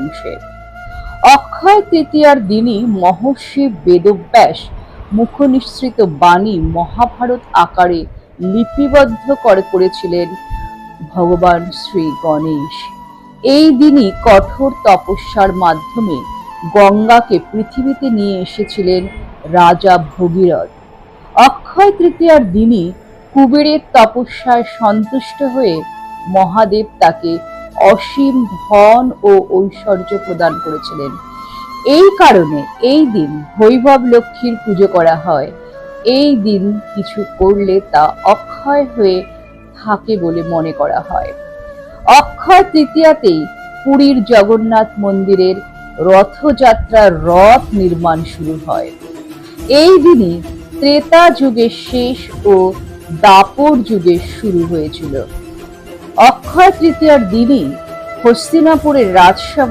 রাজবংশে। অক্ষয় তৃতীয়ার দিনই মহর্ষি বেদব্যাস মুখনিসৃত বাণী মহাভারত আকারে লিপিবদ্ধ করেছিলেন ভগবান শ্রী গণেশ। এই দিনই কঠোর তপস্যার মাধ্যমে গঙ্গাকে পৃথিবীতে নিয়ে এসেছিলেন রাজা ভগীরথ। অক্ষয় তৃতীয়ার দিনই কুবেরের তপস্যায় সন্তুষ্ট হয়ে মহাদেব তাকে অসীম ধন ও ঐশ্বর্য প্রদান করেছিলেন। এই কারণে এই দিন বৈভব লক্ষ্মীর পুজো করা হয়। এই দিন কিছু করলে তা অক্ষয় হয়ে থাকে বলে মনে করা হয়। অক্ষয় তৃতীয়াতেই পুরীর জগন্নাথ মন্দিরের রথযাত্রার রথ নির্মাণ শুরু হয়। এই দিনই ত্রেতা যুগের শেষ ও দাপর যুগের শুরু হয়েছিল। অক্ষয় তৃতীয়ার দিনই হস্তিনাপুরের রাজসভা